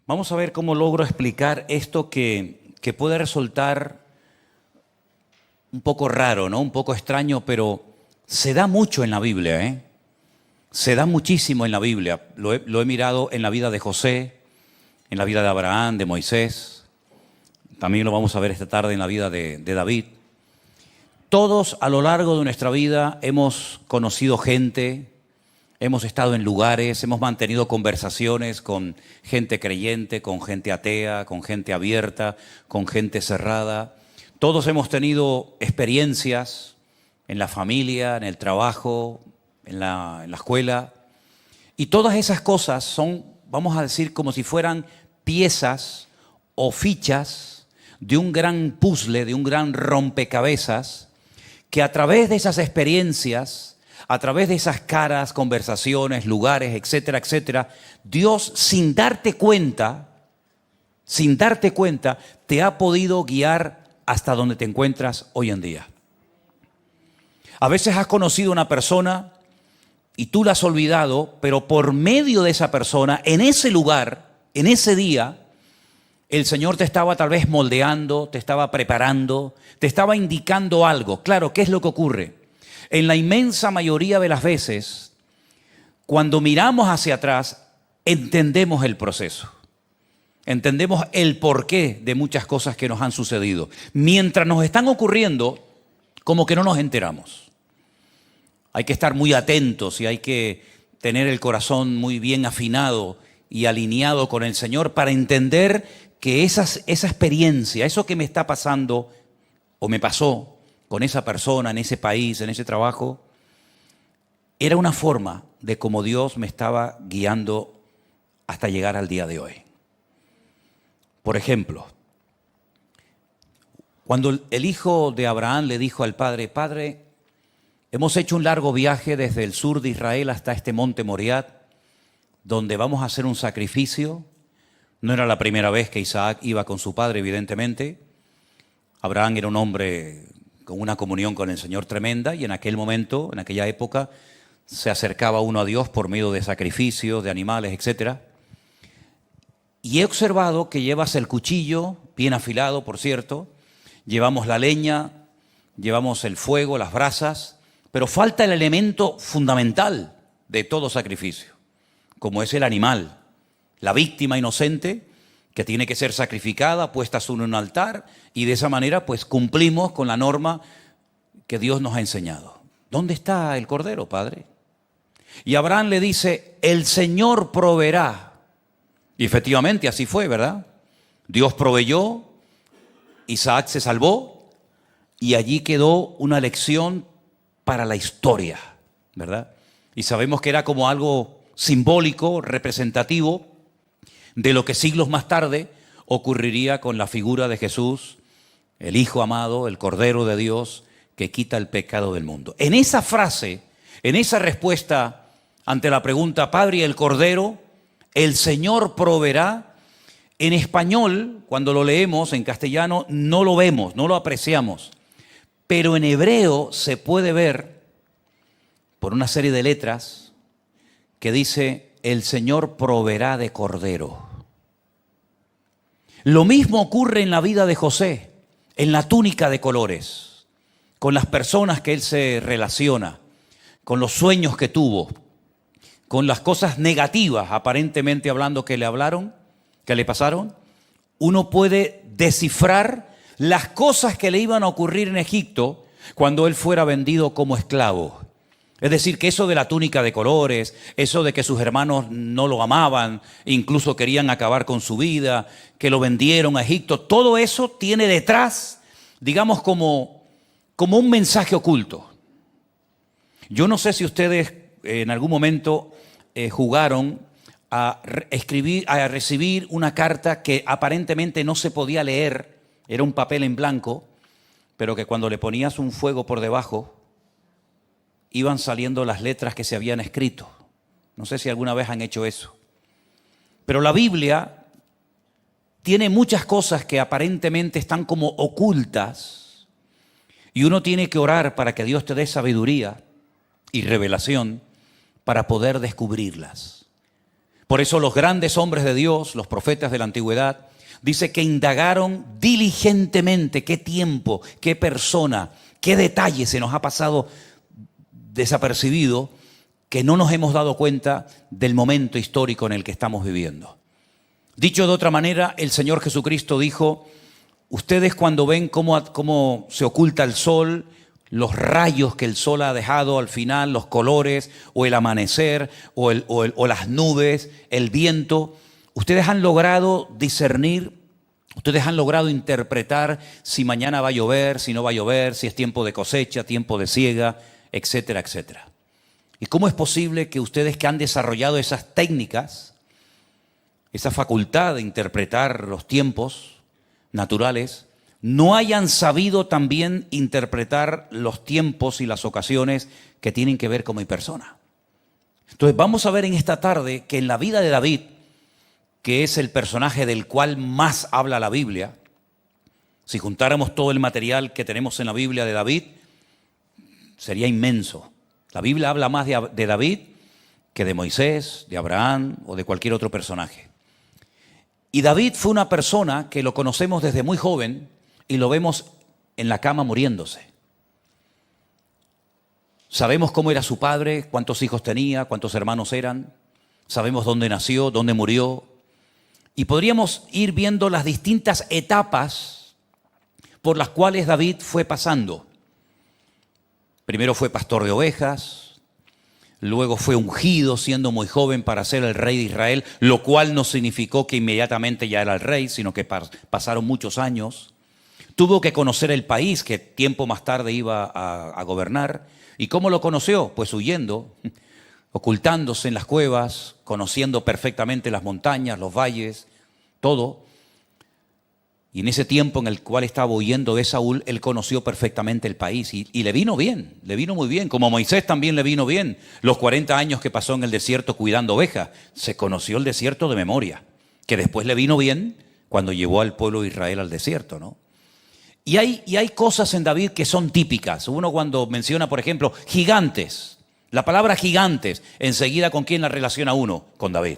Vamos a ver cómo logro explicar esto que puede resultar un poco raro, ¿no? Un poco extraño, pero se da mucho en la Biblia, ¿eh? Se da muchísimo en la Biblia. Lo he mirado en la vida de José, en la vida de Abraham, de Moisés. También lo vamos a ver esta tarde en la vida de David. Todos a lo largo de nuestra vida hemos conocido gente, hemos estado en lugares, hemos mantenido conversaciones con gente creyente, con gente atea, con gente abierta, con gente cerrada. Todos hemos tenido experiencias en la familia, en el trabajo, en la escuela. Y todas esas cosas son, vamos a decir, como si fueran piezas o fichas de un gran puzzle, de un gran rompecabezas, que a través de esas experiencias, a través de esas caras, conversaciones, lugares, etcétera, etcétera, Dios, sin darte cuenta, te ha podido guiar hasta donde te encuentras hoy en día. A veces has conocido a una persona y tú la has olvidado, pero por medio de esa persona, en ese lugar, en ese día, el Señor te estaba tal vez moldeando, te estaba preparando, te estaba indicando algo. Claro, ¿qué es lo que ocurre? En la inmensa mayoría de las veces, cuando miramos hacia atrás, entendemos el proceso. Entendemos el porqué de muchas cosas que nos han sucedido. Mientras nos están ocurriendo, como que no nos enteramos. Hay que estar muy atentos y hay que tener el corazón muy bien afinado y alineado con el Señor para entender que esa experiencia, eso que me está pasando o me pasó con esa persona, en ese país, en ese trabajo, era una forma de cómo Dios me estaba guiando hasta llegar al día de hoy. Por ejemplo, cuando el hijo de Abraham le dijo al padre: Padre, hemos hecho un largo viaje desde el sur de Israel hasta este monte Moriat, donde vamos a hacer un sacrificio. No era la primera vez que Isaac iba con su padre, evidentemente. Abraham era un hombre con una comunión con el Señor tremenda y en aquel momento, en aquella época, se acercaba uno a Dios por medio de sacrificios, de animales, etc. Y he observado que llevas el cuchillo, bien afilado, por cierto, llevamos la leña, llevamos el fuego, las brasas, pero falta el elemento fundamental de todo sacrificio, como es el animal. La víctima inocente que tiene que ser sacrificada, puesta sobre un altar, y de esa manera pues cumplimos con la norma que Dios nos ha enseñado. ¿Dónde está el cordero, Padre? Y Abraham le dice: el Señor proveerá. Y efectivamente así fue, ¿verdad? Dios proveyó, Isaac se salvó y allí quedó una lección para la historia, ¿verdad? Y sabemos que era como algo simbólico, representativo de lo que siglos más tarde ocurriría con la figura de Jesús, el Hijo amado, el Cordero de Dios, que quita el pecado del mundo. En esa frase, en esa respuesta ante la pregunta: Padre, el Cordero, el Señor proveerá, en español, cuando lo leemos en castellano, no lo vemos, no lo apreciamos. Pero en hebreo se puede ver, por una serie de letras, que dice: el Señor proveerá de cordero. Lo mismo ocurre en la vida de José, en la túnica de colores, con las personas que él se relaciona, con los sueños que tuvo, con las cosas negativas, aparentemente hablando, que le hablaron, que le pasaron. Uno puede descifrar las cosas que le iban a ocurrir en Egipto cuando él fuera vendido como esclavo. Es decir, que eso de la túnica de colores, eso de que sus hermanos no lo amaban, incluso querían acabar con su vida, que lo vendieron a Egipto, todo eso tiene detrás, digamos, como un mensaje oculto. Yo no sé si ustedes en algún momento jugaron a recibir una carta que aparentemente no se podía leer, era un papel en blanco, pero que cuando le ponías un fuego por debajo, iban saliendo las letras que se habían escrito. No sé si alguna vez han hecho eso. Pero la Biblia tiene muchas cosas que aparentemente están como ocultas y uno tiene que orar para que Dios te dé sabiduría y revelación para poder descubrirlas. Por eso los grandes hombres de Dios, los profetas de la antigüedad, dice que indagaron diligentemente qué tiempo, qué persona, qué detalle se nos ha pasado desapercibido, que no nos hemos dado cuenta del momento histórico en el que estamos viviendo. Dicho de otra manera, el Señor Jesucristo dijo: ustedes cuando ven cómo se oculta el sol, los rayos que el sol ha dejado al final, los colores, o el amanecer, o las nubes, el viento, ustedes han logrado discernir, ustedes han logrado interpretar si mañana va a llover, si no va a llover, si es tiempo de cosecha, tiempo de siega, etcétera, etcétera. ¿Y cómo es posible que ustedes que han desarrollado esas técnicas, esa facultad de interpretar los tiempos naturales, no hayan sabido también interpretar los tiempos y las ocasiones que tienen que ver con mi persona? Entonces vamos a ver en esta tarde que en la vida de David, que es el personaje del cual más habla la Biblia, si juntáramos todo el material que tenemos en la Biblia de David, sería inmenso. La Biblia habla más de David que de Moisés, de Abraham o de cualquier otro personaje. Y David fue una persona que lo conocemos desde muy joven y lo vemos en la cama muriéndose. Sabemos cómo era su padre, cuántos hijos tenía, cuántos hermanos eran. Sabemos dónde nació, dónde murió. Y podríamos ir viendo las distintas etapas por las cuales David fue pasando. Primero fue pastor de ovejas, luego fue ungido siendo muy joven para ser el rey de Israel, lo cual no significó que inmediatamente ya era el rey, sino que pasaron muchos años. Tuvo que conocer el país que tiempo más tarde iba a gobernar. ¿Y cómo lo conoció? Pues huyendo, ocultándose en las cuevas, conociendo perfectamente las montañas, los valles, todo. Y en ese tiempo en el cual estaba huyendo de Saúl, él conoció perfectamente el país y le vino bien, le vino muy bien, como a Moisés también le vino bien. Los 40 años que pasó en el desierto cuidando ovejas, se conoció el desierto de memoria, que después le vino bien cuando llevó al pueblo de Israel al desierto, ¿no? Y hay cosas en David que son típicas. Uno cuando menciona, por ejemplo, gigantes, la palabra gigantes, enseguida ¿con quién la relaciona uno? Con David.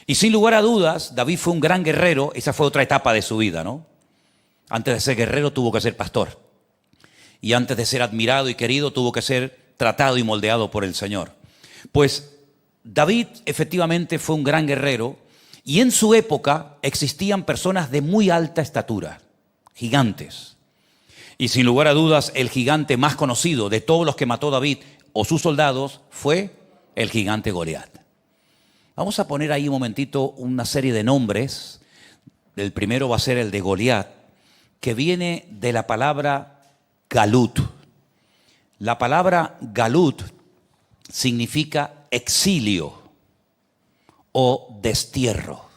Y sin lugar a dudas, David fue un gran guerrero. Esa fue otra etapa de su vida, ¿no? Antes de ser guerrero tuvo que ser pastor. Y antes de ser admirado y querido tuvo que ser tratado y moldeado por el Señor. Pues David efectivamente fue un gran guerrero y en su época existían personas de muy alta estatura, gigantes. Y sin lugar a dudas, el gigante más conocido de todos los que mató David o sus soldados fue el gigante Goliat. Vamos a poner ahí un momentito una serie de nombres. El primero va a ser el de Goliat, que viene de la palabra galut. La palabra galut significa exilio o destierro.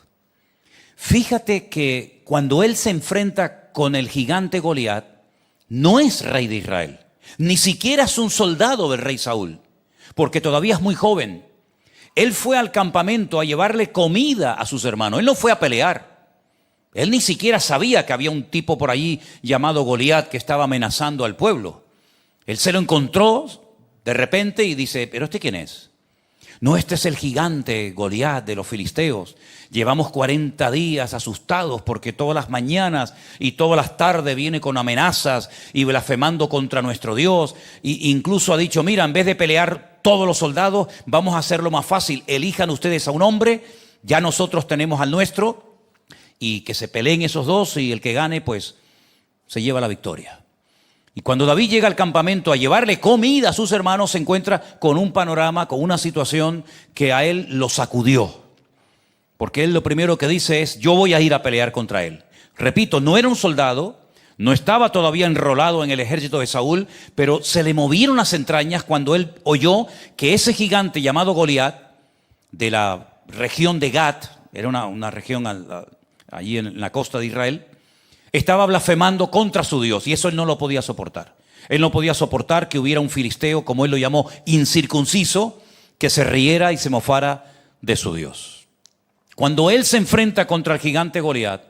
Fíjate que cuando él se enfrenta con el gigante Goliat, no es rey de Israel, ni siquiera es un soldado del rey Saúl, porque todavía es muy joven. Él fue al campamento a llevarle comida a sus hermanos. Él no fue a pelear. Él ni siquiera sabía que había un tipo por allí llamado Goliat que estaba amenazando al pueblo. Él se lo encontró de repente y dice: ¿pero este quién es? No, este es el gigante Goliat de los filisteos. Llevamos 40 días asustados porque todas las mañanas y todas las tardes viene con amenazas y blasfemando contra nuestro Dios. E incluso ha dicho: mira, en vez de pelear todos los soldados, vamos a hacerlo más fácil. Elijan ustedes a un hombre, ya nosotros tenemos al nuestro, y que se peleen esos dos y el que gane pues se lleva la victoria. Y cuando David llega al campamento a llevarle comida a sus hermanos, se encuentra con un panorama, con una situación que a él lo sacudió. Porque él lo primero que dice es: yo voy a ir a pelear contra él. Repito, no era un soldado, no estaba todavía enrolado en el ejército de Saúl, pero se le movieron las entrañas cuando él oyó que ese gigante llamado Goliat, de la región de Gat, era una región allí en la costa de Israel, estaba blasfemando contra su Dios, y eso él no lo podía soportar. Él no podía soportar que hubiera un filisteo, como él lo llamó, incircunciso, que se riera y se mofara de su Dios. Cuando él se enfrenta contra el gigante Goliat,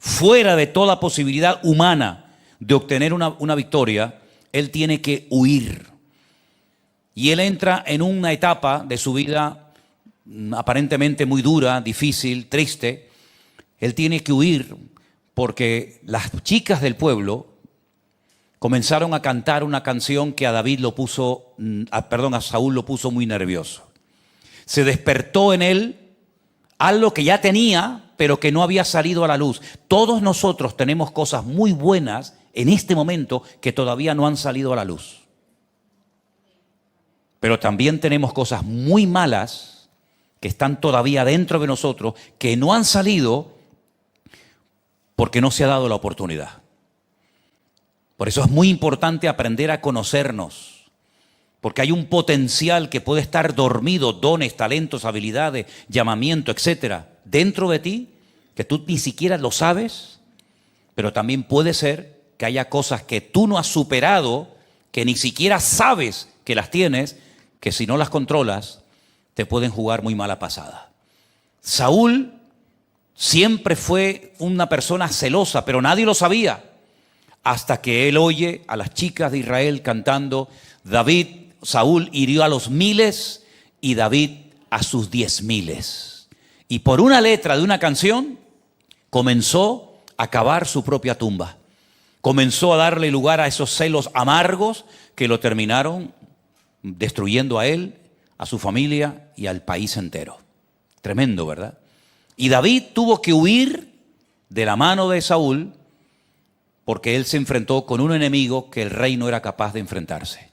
fuera de toda posibilidad humana de obtener una victoria, él tiene que huir. Y él entra en una etapa de su vida aparentemente muy dura, difícil, triste. Él tiene que huir porque las chicas del pueblo comenzaron a cantar una canción que a Saúl lo puso muy nervioso. Se despertó en él algo que ya tenía, pero que no había salido a la luz. Todos nosotros tenemos cosas muy buenas en este momento que todavía no han salido a la luz. Pero también tenemos cosas muy malas que están todavía dentro de nosotros, que no han salido porque no se ha dado la oportunidad. Por eso es muy importante aprender a conocernos, porque hay un potencial que puede estar dormido, dones, talentos, habilidades, llamamiento, etcétera, dentro de ti, que tú ni siquiera lo sabes, pero también puede ser que haya cosas que tú no has superado, que ni siquiera sabes que las tienes, que si no las controlas, te pueden jugar muy mala pasada. Saúl siempre fue una persona celosa, pero nadie lo sabía, hasta que él oye a las chicas de Israel cantando, Saúl hirió a los 1000 y David a sus 10,000. Y por una letra de una canción comenzó a cavar su propia tumba. Comenzó a darle lugar a esos celos amargos que lo terminaron destruyendo a él, a su familia y al país entero. Tremendo, ¿verdad? Y David tuvo que huir de la mano de Saúl porque él se enfrentó con un enemigo que el rey no era capaz de enfrentarse.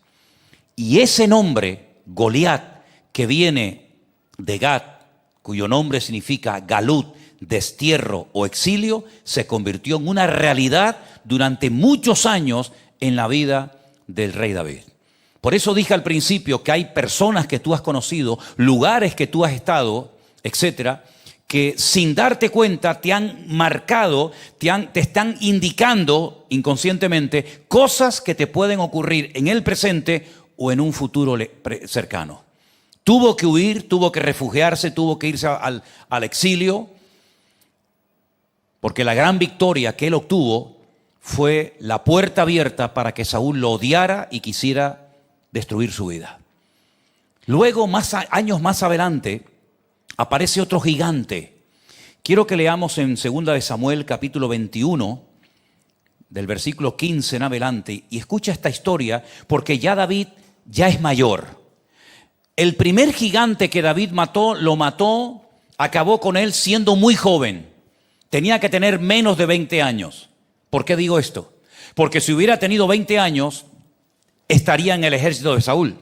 Y ese nombre, Goliat, que viene de Gat, cuyo nombre significa Galut, destierro o exilio, se convirtió en una realidad durante muchos años en la vida del rey David. Por eso dije al principio que hay personas que tú has conocido, lugares que tú has estado, etcétera, que sin darte cuenta te han marcado, te están indicando inconscientemente cosas que te pueden ocurrir en el presente o en un futuro cercano. Tuvo que huir, tuvo que refugiarse, tuvo que irse al exilio, porque la gran victoria que él obtuvo fue la puerta abierta para que Saúl lo odiara y quisiera destruir su vida. Luego, años más adelante, aparece otro gigante. Quiero que leamos en 2 de Samuel capítulo 21, del versículo 15 en adelante, y escucha esta historia porque ya David ya es mayor. El primer gigante que David lo mató, acabó con él siendo muy joven. Tenía que tener menos de 20 años. ¿Por qué digo esto? Porque si hubiera tenido 20 años, estaría en el ejército de Saúl.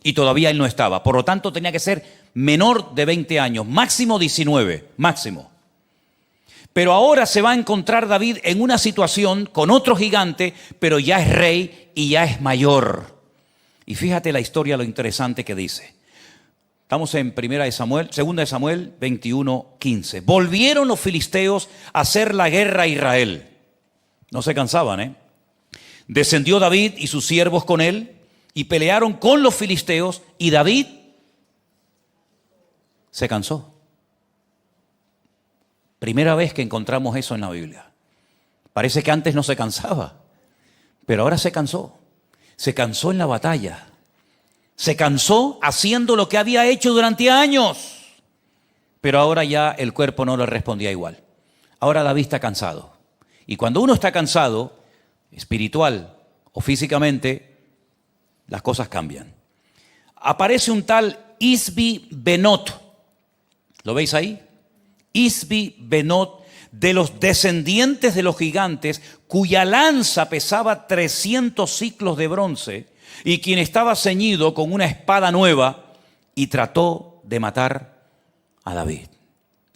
Y todavía él no estaba. Por lo tanto, tenía que ser menor de 20 años, máximo 19, máximo. Pero ahora se va a encontrar David en una situación con otro gigante, pero ya es rey y ya es mayor. Y fíjate la historia, lo interesante que dice. Estamos en 2 de Samuel 21:15. Volvieron los filisteos a hacer la guerra a Israel. No se cansaban, ¿eh? Descendió David y sus siervos con él y pelearon con los filisteos y David se cansó. Primera vez que encontramos eso en la Biblia. Parece que antes no se cansaba, pero ahora se cansó. Se cansó en la batalla. Se cansó haciendo lo que había hecho durante años. Pero ahora ya el cuerpo no le respondía igual. Ahora David está cansado. Y cuando uno está cansado, espiritual o físicamente, las cosas cambian. Aparece un tal Isbi Benot. ¿Lo veis ahí? Isbi Benot, de los descendientes de los gigantes, cuya lanza pesaba 300 siclos de bronce y quien estaba ceñido con una espada nueva y trató de matar a David.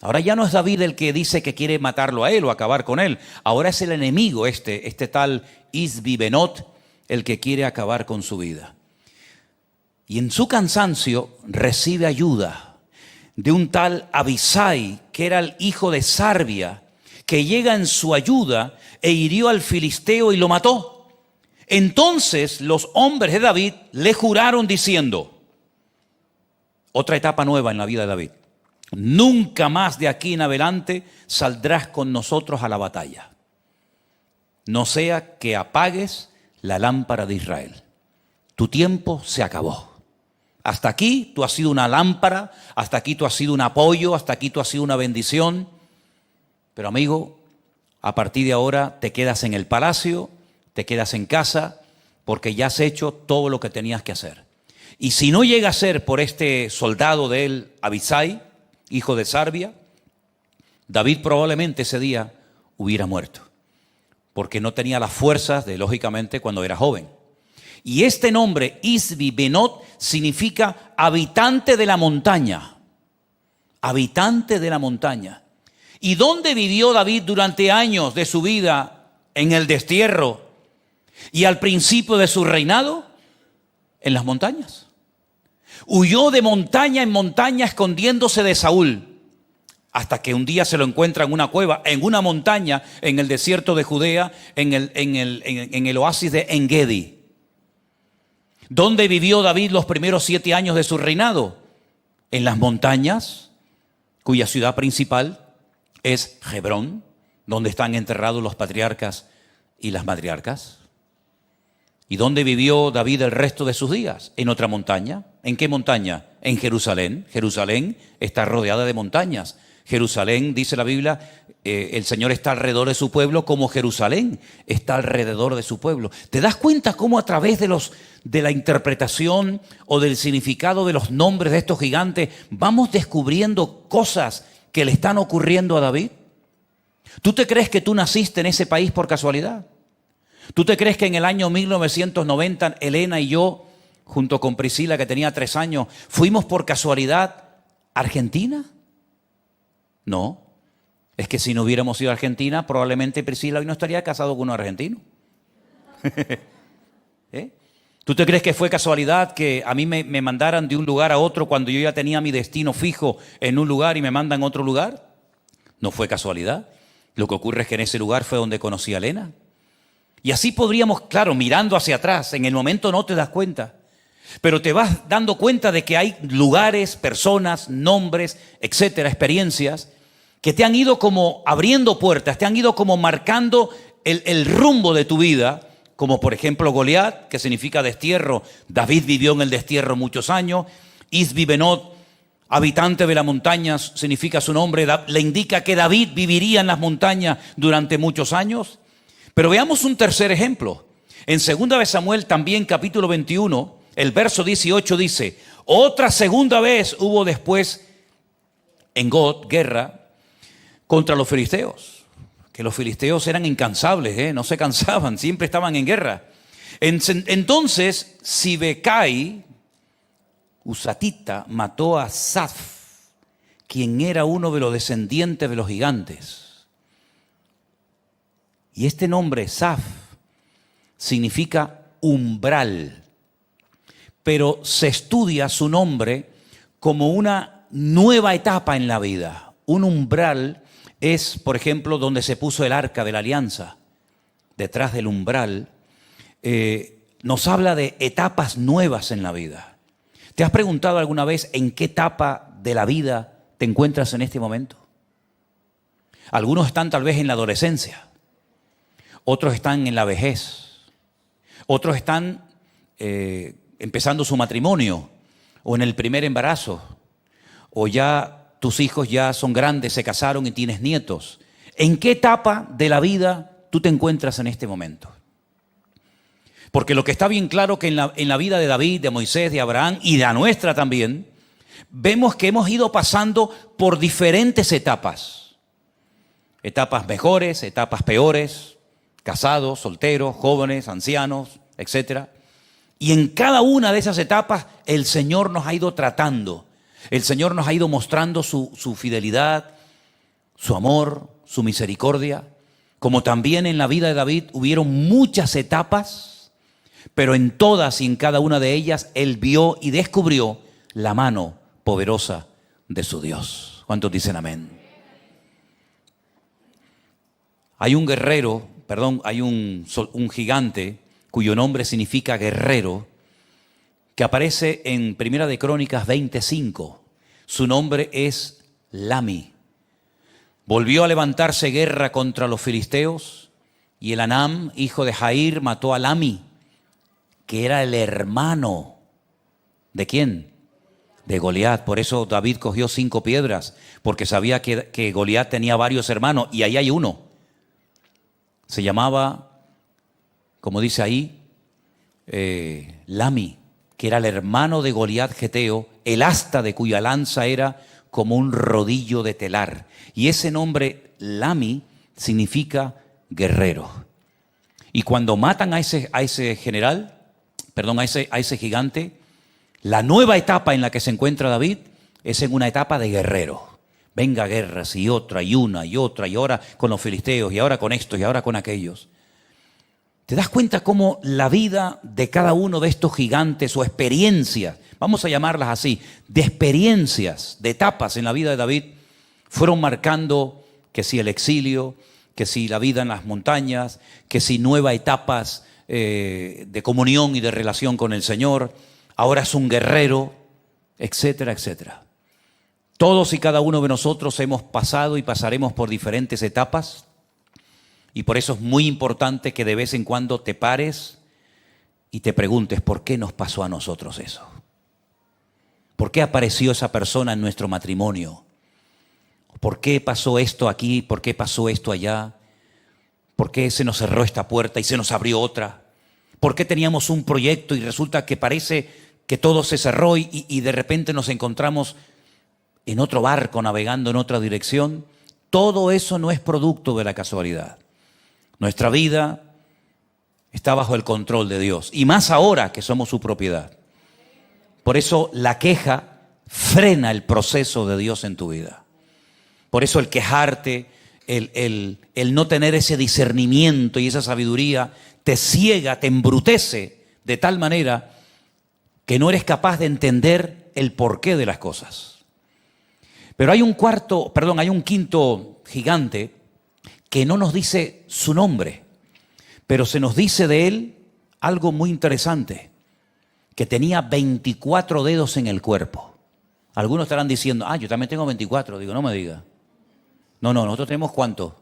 Ahora ya no es David el que dice que quiere matarlo a él o acabar con él. Ahora es el enemigo este tal Isbi Benot el que quiere acabar con su vida. Y en su cansancio recibe ayuda de un tal Abisai, que era el hijo de Sarbia, que llega en su ayuda e hirió al filisteo y lo mató. Entonces los hombres de David le juraron diciendo, otra etapa nueva en la vida de David, nunca más de aquí en adelante saldrás con nosotros a la batalla, no sea que apagues la lámpara de Israel. Tu tiempo se acabó. Hasta aquí tú has sido una lámpara, hasta aquí tú has sido un apoyo, hasta aquí tú has sido una bendición. Pero amigo, a partir de ahora te quedas en el palacio, te quedas en casa, porque ya has hecho todo lo que tenías que hacer. Y si no llega a ser por este soldado de él, Abisai, hijo de Sarbia, David probablemente ese día hubiera muerto, porque no tenía las fuerzas de, lógicamente, cuando era joven. Y este nombre, Isbi-Benot, significa habitante de la montaña. Habitante de la montaña. ¿Y dónde vivió David durante años de su vida? En el destierro. Y al principio de su reinado, en las montañas. Huyó de montaña en montaña escondiéndose de Saúl. Hasta que un día se lo encuentra en una cueva, en una montaña, en el desierto de Judea, en el oasis de Engedi. ¿Dónde vivió David los primeros 7 años de su reinado? En las montañas, cuya ciudad principal es Hebrón, donde están enterrados los patriarcas y las matriarcas. ¿Y dónde vivió David el resto de sus días? En otra montaña. ¿En qué montaña? En Jerusalén. Jerusalén está rodeada de montañas. Jerusalén, dice la Biblia, el Señor está alrededor de su pueblo como Jerusalén está alrededor de su pueblo. ¿Te das cuenta cómo a través de la interpretación o del significado de los nombres de estos gigantes vamos descubriendo cosas que le están ocurriendo a David? ¿Tú te crees que tú naciste en ese país por casualidad? ¿Tú te crees que en el año 1990 Elena y yo, junto con Priscila, que tenía 3 años, fuimos por casualidad a Argentina? No, es que si no hubiéramos ido a Argentina, probablemente Priscila hoy no estaría casado con un argentino. ¿Tú te crees que fue casualidad que a mí me mandaran de un lugar a otro cuando yo ya tenía mi destino fijo en un lugar y me mandan a otro lugar? No fue casualidad. Lo que ocurre es que en ese lugar fue donde conocí a Elena. Y así podríamos, claro, mirando hacia atrás, en el momento no te das cuenta, pero te vas dando cuenta de que hay lugares, personas, nombres, etcétera, experiencias que te han ido como abriendo puertas, te han ido como marcando el rumbo de tu vida, como por ejemplo Goliat, que significa destierro. David vivió en el destierro muchos años. Isbi-Benot, habitante de las montañas, significa su nombre, le indica que David viviría en las montañas durante muchos años. Pero veamos un tercer ejemplo. En 2 de Samuel, también capítulo 21, el verso 18 dice: otra segunda vez hubo después en God guerra contra los filisteos. Que los filisteos eran incansables, no se cansaban, siempre estaban en guerra. Entonces Sibecai, Usatita, mató a Saf, quien era uno de los descendientes de los gigantes. Y este nombre, Saf, significa umbral, pero se estudia su nombre como una nueva etapa en la vida. Un umbral es, por ejemplo, donde se puso el arca de la alianza. Detrás del umbral nos habla de etapas nuevas en la vida. ¿Te has preguntado alguna vez en qué etapa de la vida te encuentras en este momento? Algunos están tal vez en la adolescencia. Otros están en la vejez, otros están empezando su matrimonio o en el primer embarazo, o ya tus hijos ya son grandes, se casaron y tienes nietos. ¿En qué etapa de la vida tú te encuentras en este momento? Porque lo que está bien claro que en la vida de David, de Moisés, de Abraham y de la nuestra también, vemos que hemos ido pasando por diferentes etapas. Etapas mejores, etapas peores, casados, solteros, jóvenes, ancianos, etc. Y en cada una de esas etapas el Señor nos ha ido tratando. El Señor nos ha ido mostrando su fidelidad, su amor, su misericordia. Como también en la vida de David hubieron muchas etapas, pero en todas y en cada una de ellas Él vio y descubrió la mano poderosa de su Dios. ¿Cuántos dicen amén? Hay un guerrero, hay un gigante cuyo nombre significa guerrero, que aparece en Primera de Crónicas 25. Su nombre es Lami. Volvió a levantarse guerra contra los filisteos y el Anam, hijo de Jair, mató a Lami, que era el hermano ¿de quién? De Goliat. Por eso David cogió 5 piedras, porque sabía que Goliat tenía varios hermanos, y ahí hay uno. Se llamaba, como dice ahí, Lami, que era el hermano de Goliat geteo, el asta de cuya lanza era como un rodillo de telar. Y ese nombre, Lami, significa guerrero. Y cuando matan a ese general, perdón, a ese gigante, la nueva etapa en la que se encuentra David es en una etapa de guerrero. Venga guerras y otra y una y otra, y ahora con los filisteos, y ahora con estos, y ahora con aquellos. ¿Te das cuenta cómo la vida de cada uno de estos gigantes o experiencias, vamos a llamarlas así, de experiencias, de etapas en la vida de David, fueron marcando que si el exilio, que si la vida en las montañas, que si nuevas etapas de comunión y de relación con el Señor, ahora es un guerrero, etcétera, etcétera. Todos y cada uno de nosotros hemos pasado y pasaremos por diferentes etapas, y por eso es muy importante que de vez en cuando te pares y te preguntes, ¿por qué nos pasó a nosotros eso? ¿Por qué apareció esa persona en nuestro matrimonio? ¿Por qué pasó esto aquí? ¿Por qué pasó esto allá? ¿Por qué se nos cerró esta puerta y se nos abrió otra? ¿Por qué teníamos un proyecto y resulta que parece que todo se cerró y de repente nos encontramos en otro barco navegando en otra dirección? Todo eso no es producto de la casualidad. Nuestra vida está bajo el control de Dios, y más ahora que somos su propiedad. Por eso la queja frena el proceso de Dios en tu vida. Por eso el quejarte, el no tener ese discernimiento y esa sabiduría te ciega, te embrutece de tal manera que no eres capaz de entender el porqué de las cosas. Pero hay un quinto gigante que no nos dice su nombre, pero se nos dice de él algo muy interesante, que tenía 24 dedos en el cuerpo. Algunos estarán diciendo, yo también tengo 24. Digo, no me diga. No, nosotros tenemos ¿cuánto?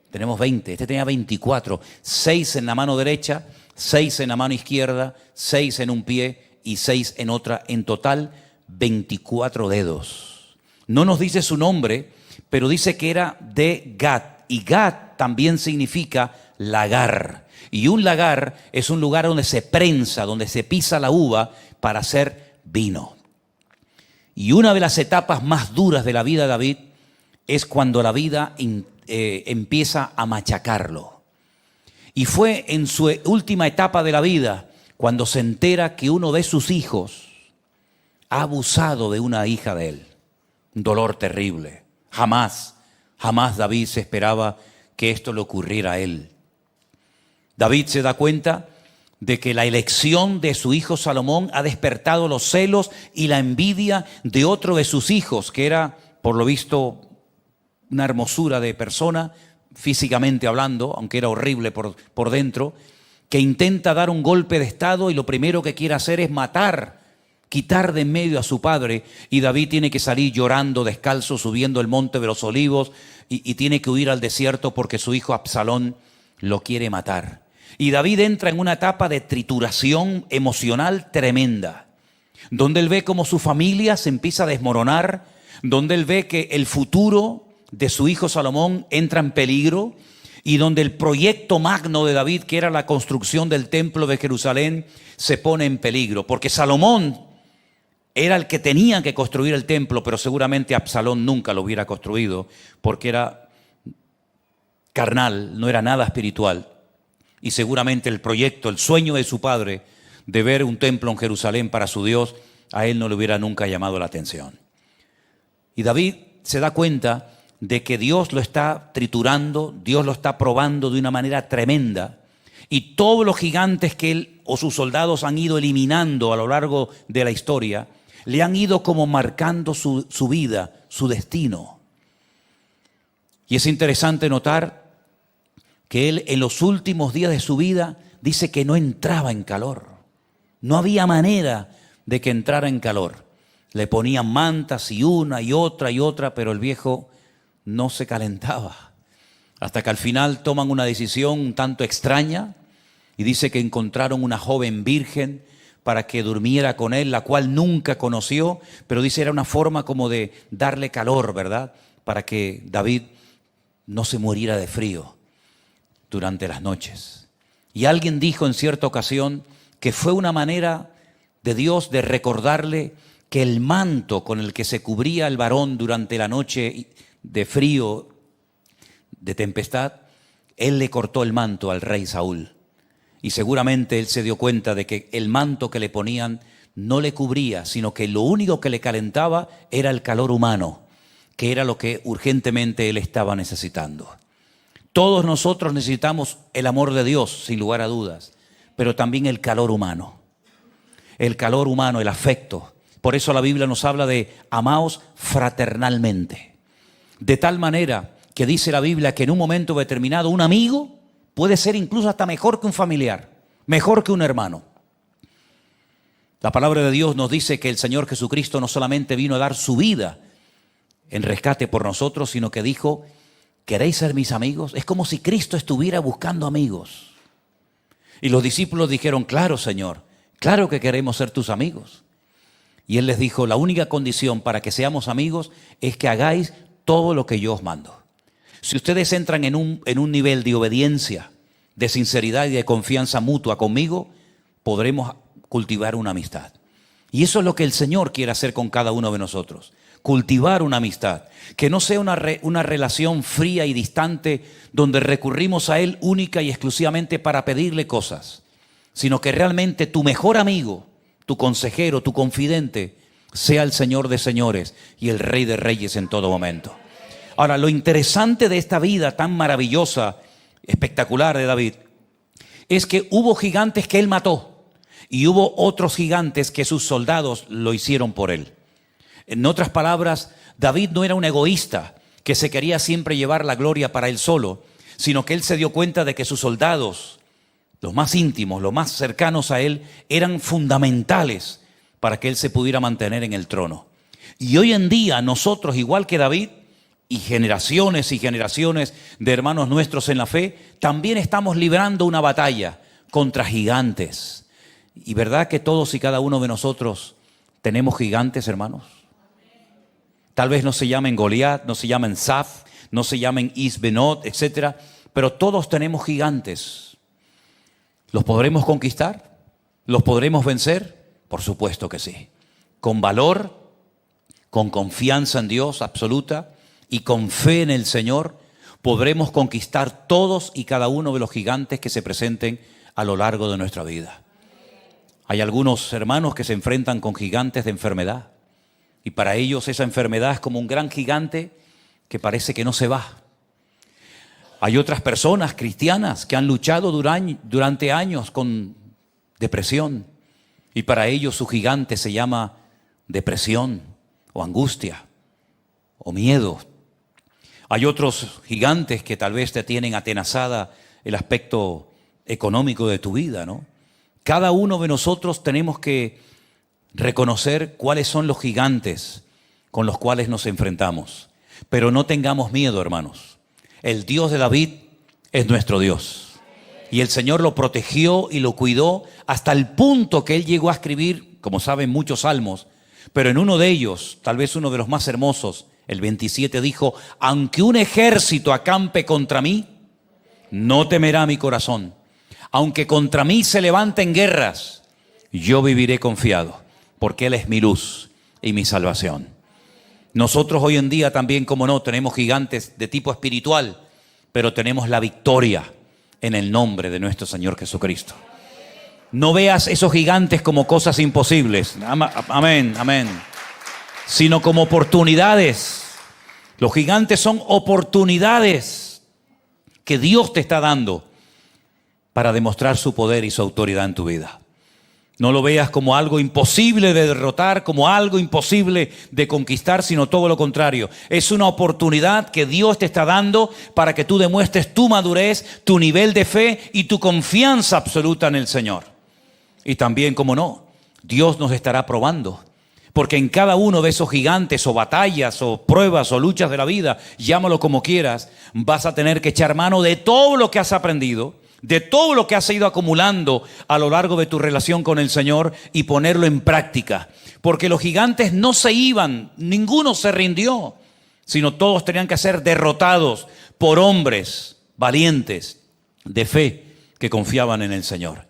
Tenemos 20. Este tenía 24. 6 en la mano derecha, 6 en la mano izquierda, 6 en un pie y 6 en otra. En total, 24 dedos. No nos dice su nombre, pero dice que era de Gat. Y Gat también significa lagar. Y un lagar es un lugar donde se prensa, donde se pisa la uva para hacer vino. Y una de las etapas más duras de la vida de David es cuando la vida empieza a machacarlo. Y fue en su última etapa de la vida cuando se entera que uno de sus hijos ha abusado de una hija de él. Un dolor terrible. Jamás David se esperaba que esto le ocurriera a él. David se da cuenta de que la elección de su hijo Salomón ha despertado los celos y la envidia de otro de sus hijos, que era, por lo visto, una hermosura de persona, físicamente hablando, aunque era horrible por dentro, que intenta dar un golpe de estado y lo primero que quiere hacer es matar, quitar de en medio a su padre, y David tiene que salir llorando descalzo, subiendo el monte de los olivos, y tiene que huir al desierto porque su hijo Absalón lo quiere matar. Y David entra en una etapa de trituración emocional tremenda, donde él ve cómo su familia se empieza a desmoronar, donde él ve que el futuro de su hijo Salomón entra en peligro, y donde el proyecto magno de David, que era la construcción del templo de Jerusalén, se pone en peligro, porque Salomón era el que tenía que construir el templo, pero seguramente Absalón nunca lo hubiera construido, porque era carnal, no era nada espiritual. Y seguramente el proyecto, el sueño de su padre de ver un templo en Jerusalén para su Dios, a él no le hubiera nunca llamado la atención. Y David se da cuenta de que Dios lo está triturando, Dios lo está probando de una manera tremenda, y todos los gigantes que él o sus soldados han ido eliminando a lo largo de la historia, le han ido como marcando su vida, su destino. Y es interesante notar que él en los últimos días de su vida dice que no entraba en calor. No había manera de que entrara en calor. Le ponían mantas y una y otra, pero el viejo no se calentaba. Hasta que al final toman una decisión un tanto extraña y dice que encontraron una joven virgen para que durmiera con él, la cual nunca conoció, pero dice era una forma como de darle calor, ¿verdad? Para que David no se muriera de frío durante las noches. Y alguien dijo en cierta ocasión que fue una manera de Dios de recordarle que el manto con el que se cubría el varón durante la noche de frío, de tempestad, él le cortó el manto al rey Saúl. Y seguramente él se dio cuenta de que el manto que le ponían no le cubría, sino que lo único que le calentaba era el calor humano, que era lo que urgentemente él estaba necesitando. Todos nosotros necesitamos el amor de Dios, sin lugar a dudas, pero también el calor humano. El calor humano, el afecto. Por eso la Biblia nos habla de amaos fraternalmente. De tal manera que dice la Biblia que en un momento determinado un amigo puede ser incluso hasta mejor que un familiar, mejor que un hermano. La palabra de Dios nos dice que el Señor Jesucristo no solamente vino a dar su vida en rescate por nosotros, sino que dijo, ¿queréis ser mis amigos? Es como si Cristo estuviera buscando amigos. Y los discípulos dijeron, claro, Señor, claro que queremos ser tus amigos. Y Él les dijo, la única condición para que seamos amigos es que hagáis todo lo que yo os mando. Si ustedes entran en un nivel de obediencia, de sinceridad y de confianza mutua conmigo, podremos cultivar una amistad. Y eso es lo que el Señor quiere hacer con cada uno de nosotros. Cultivar una amistad. Que no sea una relación fría y distante donde recurrimos a Él única y exclusivamente para pedirle cosas. Sino que realmente tu mejor amigo, tu consejero, tu confidente, sea el Señor de señores y el Rey de reyes en todo momento. Ahora, lo interesante de esta vida tan maravillosa, espectacular de David, es que hubo gigantes que él mató y hubo otros gigantes que sus soldados lo hicieron por él. En otras palabras, David no era un egoísta que se quería siempre llevar la gloria para él solo, sino que él se dio cuenta de que sus soldados, los más íntimos, los más cercanos a él, eran fundamentales para que él se pudiera mantener en el trono. Y hoy en día nosotros, igual que David, y generaciones de hermanos nuestros en la fe, también estamos librando una batalla contra gigantes. Y verdad que todos y cada uno de nosotros tenemos gigantes, hermanos. Tal vez no se llamen Goliat, no se llamen Saf, no se llamen Isbenot, etcétera, pero todos tenemos gigantes. ¿Los podremos conquistar? ¿Los podremos vencer? Por supuesto que sí. Con valor, con confianza en Dios absoluta, y con fe en el Señor podremos conquistar todos y cada uno de los gigantes que se presenten a lo largo de nuestra vida. Hay algunos hermanos que se enfrentan con gigantes de enfermedad y para ellos esa enfermedad es como un gran gigante que parece que no se va. Hay otras personas cristianas que han luchado durante años con depresión y para ellos su gigante se llama depresión o angustia o miedo. Hay otros gigantes que tal vez te tienen atenazada el aspecto económico de tu vida, ¿no? Cada uno de nosotros tenemos que reconocer cuáles son los gigantes con los cuales nos enfrentamos. Pero no tengamos miedo, hermanos. El Dios de David es nuestro Dios. Y el Señor lo protegió y lo cuidó hasta el punto que Él llegó a escribir, como saben, muchos salmos. Pero en uno de ellos, tal vez uno de los más hermosos, el 27 dijo, aunque un ejército acampe contra mí, no temerá mi corazón. Aunque contra mí se levanten guerras, yo viviré confiado, porque Él es mi luz y mi salvación. Nosotros hoy en día también, como no, tenemos gigantes de tipo espiritual, pero tenemos la victoria en el nombre de nuestro Señor Jesucristo. No veas esos gigantes como cosas imposibles. Amén, amén. Sino como oportunidades. Los gigantes son oportunidades que Dios te está dando para demostrar su poder y su autoridad en tu vida. No lo veas como algo imposible de derrotar, como algo imposible de conquistar, sino todo lo contrario. Es una oportunidad que Dios te está dando para que tú demuestres tu madurez, tu nivel de fe y tu confianza absoluta en el Señor. Y también, como no, Dios nos estará probando. Porque en cada uno de esos gigantes o batallas o pruebas o luchas de la vida, llámalo como quieras, vas a tener que echar mano de todo lo que has aprendido, de todo lo que has ido acumulando a lo largo de tu relación con el Señor y ponerlo en práctica. Porque los gigantes no se iban, ninguno se rindió, sino todos tenían que ser derrotados por hombres valientes de fe que confiaban en el Señor.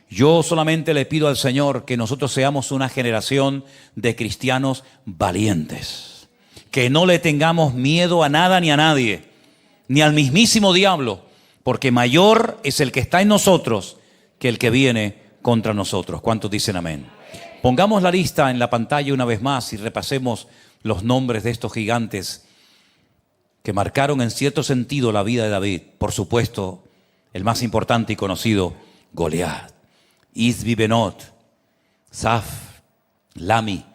Yo solamente le pido al Señor que nosotros seamos una generación de cristianos valientes, que no le tengamos miedo a nada ni a nadie, ni al mismísimo diablo, porque mayor es el que está en nosotros que el que viene contra nosotros. ¿Cuántos dicen amén? Pongamos la lista en la pantalla una vez más y repasemos los nombres de estos gigantes que marcaron en cierto sentido la vida de David. Por supuesto, el más importante y conocido, Goliat, Isbi-Benot, Saf, Lami,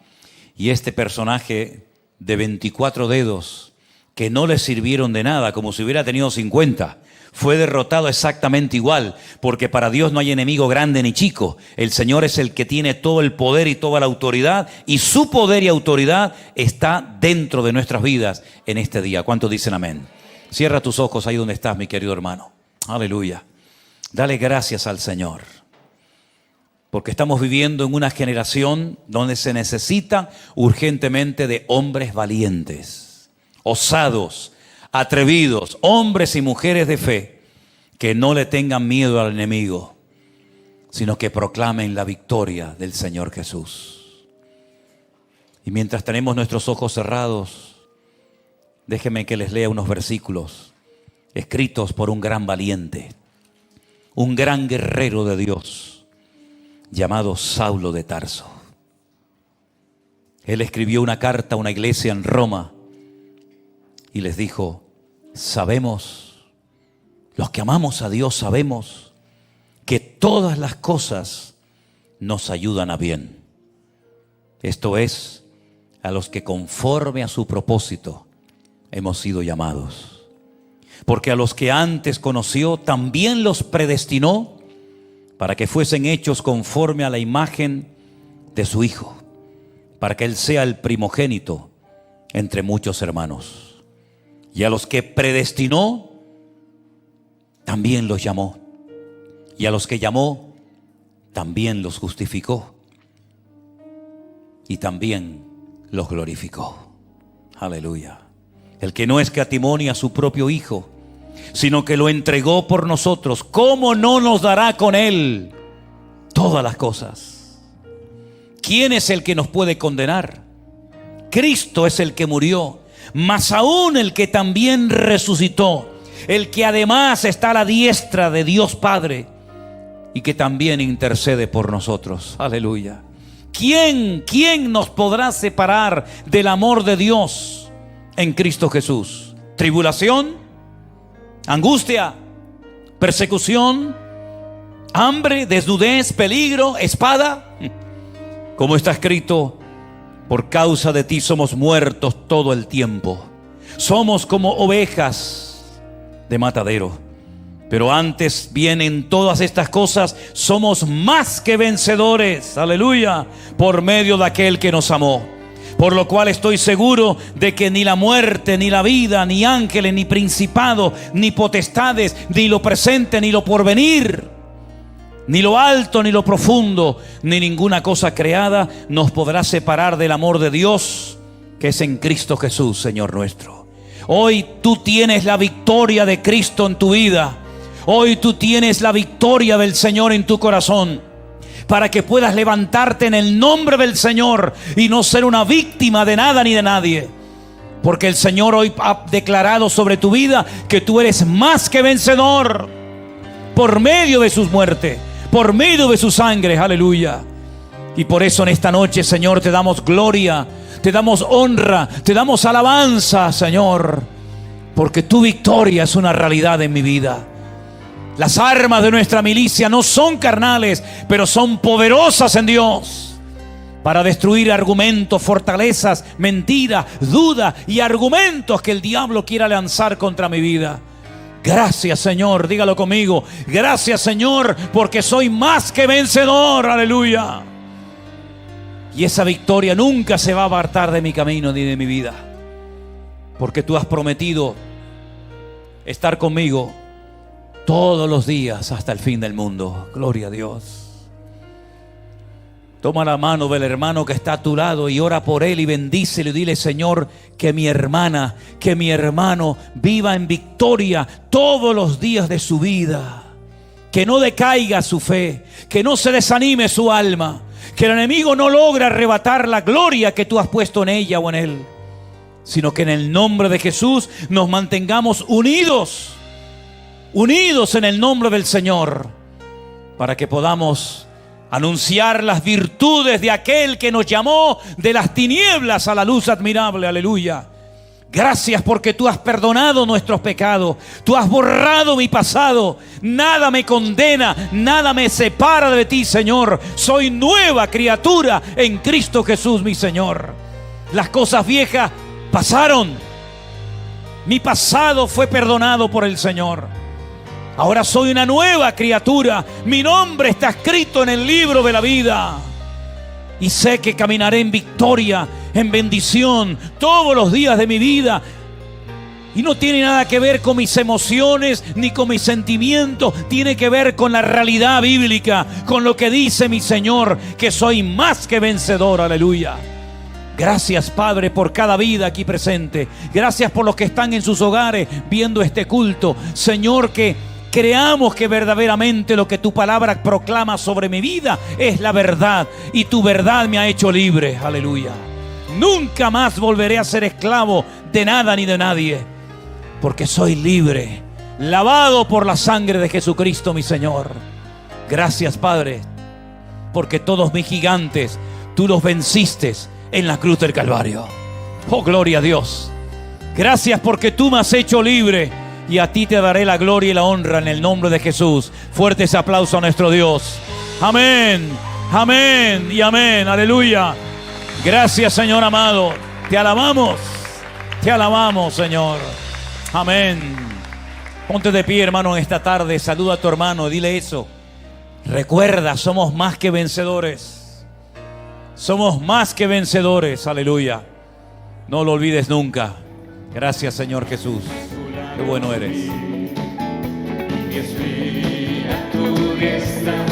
y este personaje de 24 dedos que no le sirvieron de nada, como si hubiera tenido 50. Fue derrotado exactamente igual, porque para Dios no hay enemigo grande ni chico. El Señor es el que tiene todo el poder y toda la autoridad, y su poder y autoridad está dentro de nuestras vidas en este día. ¿Cuántos dicen amén? Cierra tus ojos ahí donde estás, mi querido hermano. Aleluya. Dale gracias al Señor, porque estamos viviendo en una generación donde se necesita urgentemente de hombres valientes, osados, atrevidos, hombres y mujeres de fe, que no le tengan miedo al enemigo, sino que proclamen la victoria del Señor Jesús. Y mientras tenemos nuestros ojos cerrados, déjenme que les lea unos versículos escritos por un gran valiente, un gran guerrero de Dios, llamado Saulo de Tarso. Él escribió una carta a una iglesia en Roma y les dijo: sabemos, los que amamos a Dios sabemos que todas las cosas nos ayudan a bien. Esto es, a los que conforme a su propósito hemos sido llamados. Porque a los que antes conoció también los predestinó para que fuesen hechos conforme a la imagen de su Hijo, para que Él sea el primogénito entre muchos hermanos. Y a los que predestinó, también los llamó. Y a los que llamó, también los justificó. Y también los glorificó. Aleluya. El que no escatimó ni a su propio Hijo, sino que lo entregó por nosotros, ¿cómo no nos dará con Él todas las cosas? ¿Quién es el que nos puede condenar? Cristo es el que murió, más aún el que también resucitó, el que además está a la diestra de Dios Padre y que también intercede por nosotros. Aleluya. ¿Quién nos podrá separar del amor de Dios en Cristo Jesús? ¿Tribulación? ¿Angustia? ¿Persecución? ¿Hambre? ¿Desnudez? ¿Peligro? ¿Espada? Como está escrito: por causa de ti somos muertos todo el tiempo. Somos como ovejas de matadero. Pero antes bien, en todas estas cosas somos más que vencedores, aleluya, por medio de aquel que nos amó. Por lo cual estoy seguro de que ni la muerte, ni la vida, ni ángeles, ni principados, ni potestades, ni lo presente, ni lo porvenir, ni lo alto, ni lo profundo, ni ninguna cosa creada nos podrá separar del amor de Dios que es en Cristo Jesús, Señor nuestro. Hoy tú tienes la victoria de Cristo en tu vida. Hoy tú tienes la victoria del Señor en tu corazón, para que puedas levantarte en el nombre del Señor y no ser una víctima de nada ni de nadie. Porque el Señor hoy ha declarado sobre tu vida que tú eres más que vencedor por medio de sus muertes, por medio de su sangre. Aleluya. Y por eso en esta noche, Señor, te damos gloria, te damos honra, te damos alabanza, Señor, porque tu victoria es una realidad en mi vida. Las armas de nuestra milicia no son carnales, pero son poderosas en Dios para destruir argumentos, fortalezas, mentiras, dudas y argumentos que el diablo quiera lanzar contra mi vida. Gracias, Señor, dígalo conmigo. Gracias, Señor, porque soy más que vencedor. Aleluya. Y esa victoria nunca se va a apartar de mi camino ni de mi vida, porque tú has prometido estar conmigo todos los días hasta el fin del mundo. Gloria a Dios. Toma la mano del hermano que está a tu lado y ora por él y bendícelo y dile: Señor, que mi hermana, que mi hermano viva en victoria todos los días de su vida. Que no decaiga su fe, que no se desanime su alma, que el enemigo no logre arrebatar la gloria que tú has puesto en ella o en él, sino que en el nombre de Jesús nos mantengamos unidos en el nombre del Señor, para que podamos anunciar las virtudes de aquel que nos llamó de las tinieblas a la luz admirable. Aleluya. Gracias porque tú has perdonado nuestros pecados. Tú has borrado mi pasado. Nada me condena, nada me separa de ti, Señor. Soy nueva criatura en Cristo Jesús, mi Señor. Las cosas viejas pasaron. Mi pasado fue perdonado por el Señor. Ahora soy una nueva criatura. Mi nombre está escrito en el libro de la vida. Y sé que caminaré en victoria, en bendición, todos los días de mi vida. Y no tiene nada que ver con mis emociones ni con mis sentimientos. Tiene que ver con la realidad bíblica, con lo que dice mi Señor, que soy más que vencedor. Aleluya. Gracias, Padre, por cada vida aquí presente. Gracias por los que están en sus hogares viendo este culto. Señor, que creamos que verdaderamente lo que tu palabra proclama sobre mi vida es la verdad, y tu verdad me ha hecho libre. Aleluya. Nunca más volveré a ser esclavo de nada ni de nadie, porque soy libre, lavado por la sangre de Jesucristo, mi Señor. Gracias, Padre, porque todos mis gigantes tú los venciste en la cruz del Calvario. Oh, gloria a Dios. Gracias porque tú me has hecho libre, y a ti te daré la gloria y la honra en el nombre de Jesús. Fuerte ese aplauso a nuestro Dios. Amén, amén y amén. Aleluya. Gracias, Señor amado. Te alabamos, Señor. Amén. Ponte de pie, hermano, en esta tarde. Saluda a tu hermano, dile eso. Recuerda, somos más que vencedores. Somos más que vencedores. Aleluya. No lo olvides nunca. Gracias, Señor Jesús. Qué bueno eres. Mi espíritu está